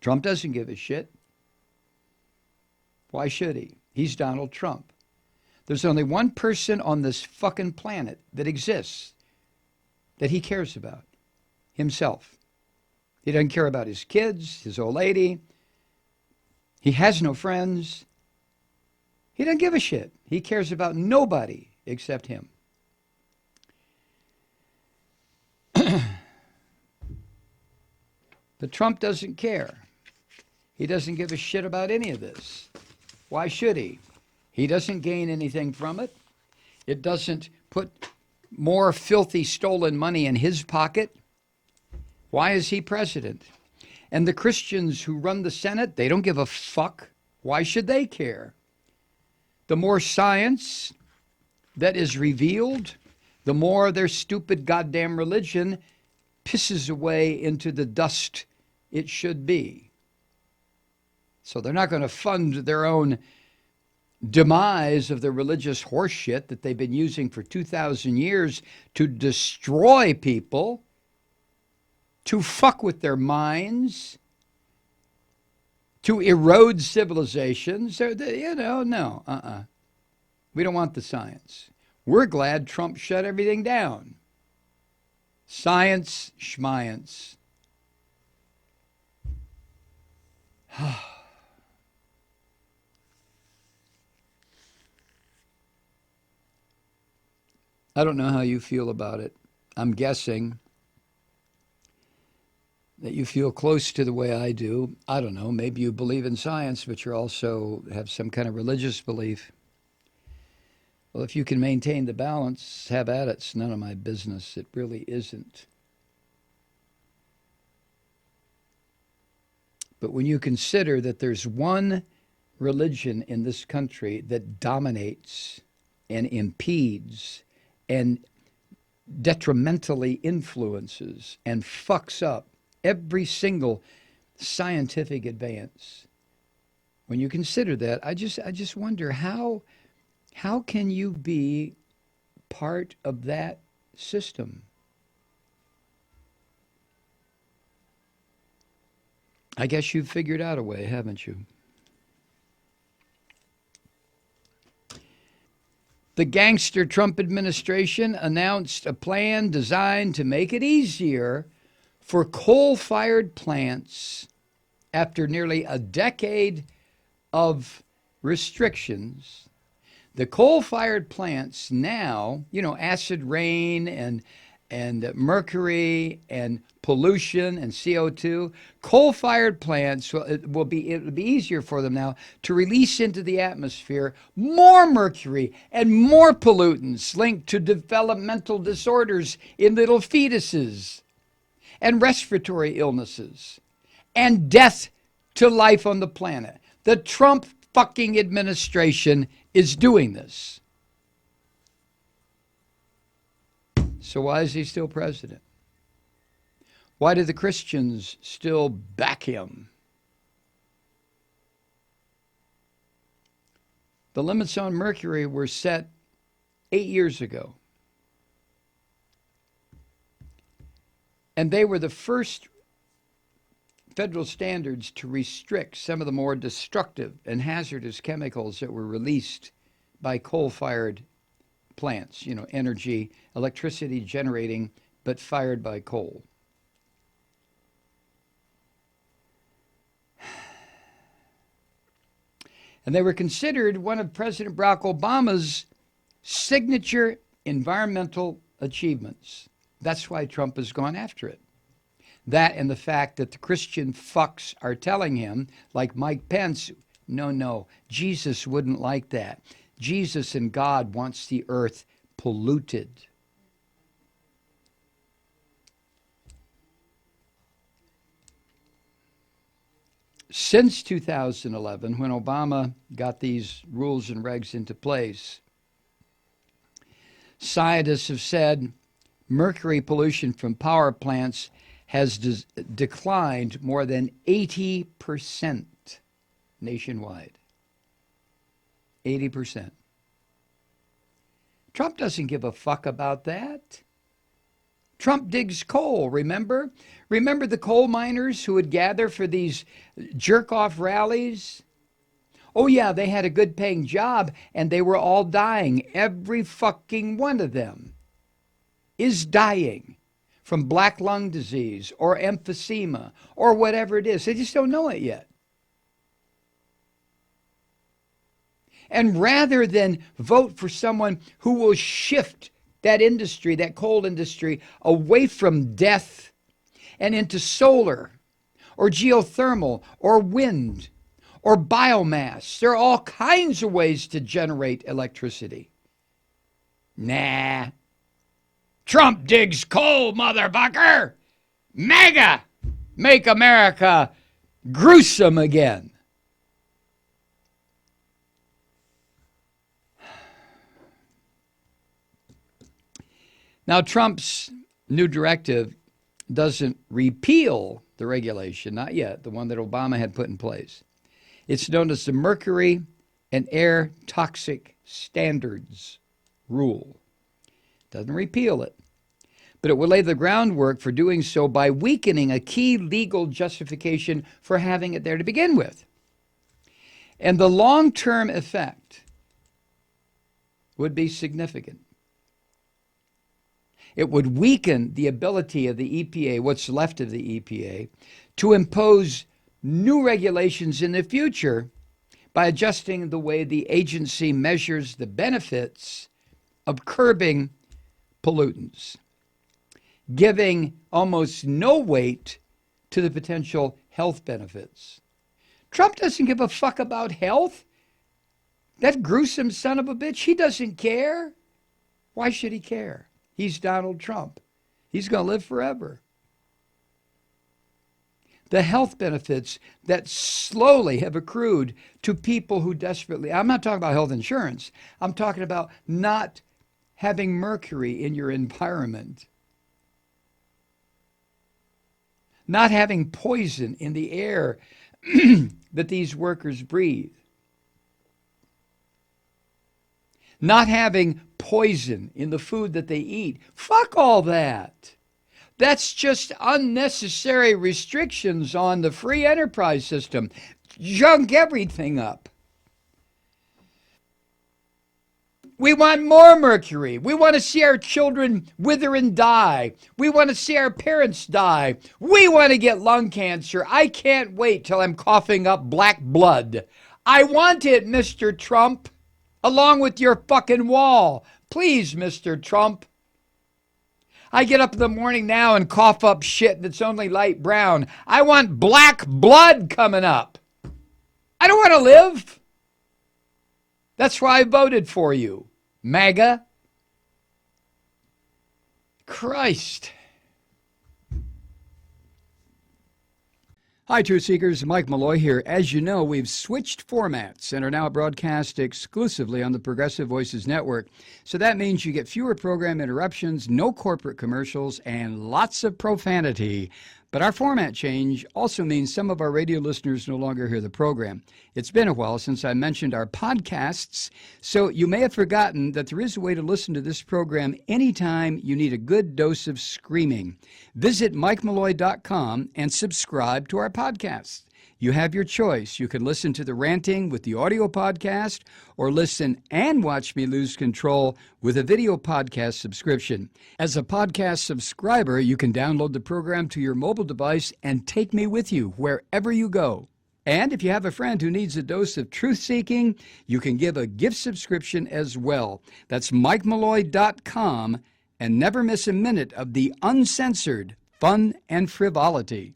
Trump doesn't give a shit. Why should he? He's Donald Trump. There's only one person on this fucking planet that exists that he cares about. Himself. He doesn't care about his kids, his old lady. He has no friends. He doesn't give a shit. He cares about nobody except him. But Trump doesn't care. He doesn't give a shit about any of this. Why should he? He doesn't gain anything from it. It doesn't put more filthy stolen money in his pocket. Why is he president? And the Christians who run the Senate, they don't give a fuck. Why should they care? The more science that is revealed, the more their stupid goddamn religion pisses away into the dust it should be. So they're not going to fund their own demise of the religious horseshit that they've been using for 2,000 years to destroy people, to fuck with their minds, to erode civilizations. No. We don't want the science. We're glad Trump shut everything down. Science, schmience. I don't know how you feel about it. I'm guessing that you feel close to the way I do. I don't know. Maybe you believe in science, but you also have some kind of religious belief. Well, if you can maintain the balance, have at it. It's none of my business. It really isn't. But when you consider that there's one religion in this country that dominates and impedes and detrimentally influences and fucks up every single scientific advance, when you consider that, I just wonder how can you be part of that system? I guess you've figured out a way, haven't you? The gangster Trump administration announced a plan designed to make it easier for coal-fired plants after nearly a decade of restrictions. The coal-fired plants now, acid rain and mercury and pollution and CO2, coal-fired plants, it'll be easier for them now to release into the atmosphere more mercury and more pollutants linked to developmental disorders in little fetuses and respiratory illnesses and death to life on the planet. The Trump fucking administration is doing this. So why is he still president? Why do the Christians still back him? The limits on mercury were set 8 years ago. And they were the first federal standards to restrict some of the more destructive and hazardous chemicals that were released by coal-fired plants, energy, electricity generating, but fired by coal. And they were considered one of President Barack Obama's signature environmental achievements. That's why Trump has gone after it. That and the fact that the Christian fucks are telling him, like Mike Pence, no, Jesus wouldn't like that. Jesus and God wants the earth polluted. Since 2011, when Obama got these rules and regs into place, scientists have said mercury pollution from power plants has declined more than 80% nationwide. 80%. Trump doesn't give a fuck about that. Trump digs coal, remember? Remember the coal miners who would gather for these jerk-off rallies? Oh yeah, they had a good paying job and they were all dying. Every fucking one of them is dying from black lung disease or emphysema or whatever it is. They just don't know it yet. And rather than vote for someone who will shift that industry, that coal industry, away from death and into solar or geothermal or wind or biomass, there are all kinds of ways to generate electricity. Nah. Trump digs coal, motherfucker. Maga. Make America gruesome again. Now, Trump's new directive doesn't repeal the regulation, not yet, the one that Obama had put in place. It's known as the Mercury and Air Toxic Standards Rule. Doesn't repeal it, but it will lay the groundwork for doing so by weakening a key legal justification for having it there to begin with. And the long-term effect would be significant. It would weaken the ability of the EPA, what's left of the EPA, to impose new regulations in the future by adjusting the way the agency measures the benefits of curbing pollutants, giving almost no weight to the potential health benefits. Trump doesn't give a fuck about health. That gruesome son of a bitch, he doesn't care. Why should he care? He's Donald Trump. He's going to live forever. The health benefits that slowly have accrued to people who desperately, I'm not talking about health insurance, I'm talking about not having mercury in your environment, not having poison in the air that these workers breathe, not having poison in the food that they eat. Fuck all that. That's just unnecessary restrictions on the free enterprise system. Junk everything up. We want more mercury. We want to see our children wither and die. We want to see our parents die. We want to get lung cancer. I can't wait till I'm coughing up black blood. I want it, Mr. Trump, along with your fucking wall. Please, Mr. Trump. I get up in the morning now and cough up shit that's only light brown. I want black blood coming up. I don't want to live. That's why I voted for you, MAGA. Christ. Hi, Truth Seekers. Mike Malloy here. As you know, we've switched formats and are now broadcast exclusively on the Progressive Voices Network. So that means you get fewer program interruptions, no corporate commercials, and lots of profanity. But our format change also means some of our radio listeners no longer hear the program. It's been a while since I mentioned our podcasts, so you may have forgotten that there is a way to listen to this program anytime you need a good dose of screaming. Visit MikeMalloy.com and subscribe to our podcasts. You have your choice. You can listen to the ranting with the audio podcast or listen and watch me lose control with a video podcast subscription. As a podcast subscriber, you can download the program to your mobile device and take me with you wherever you go. And if you have a friend who needs a dose of truth-seeking, you can give a gift subscription as well. That's MikeMalloy.com, and never miss a minute of the uncensored fun and frivolity.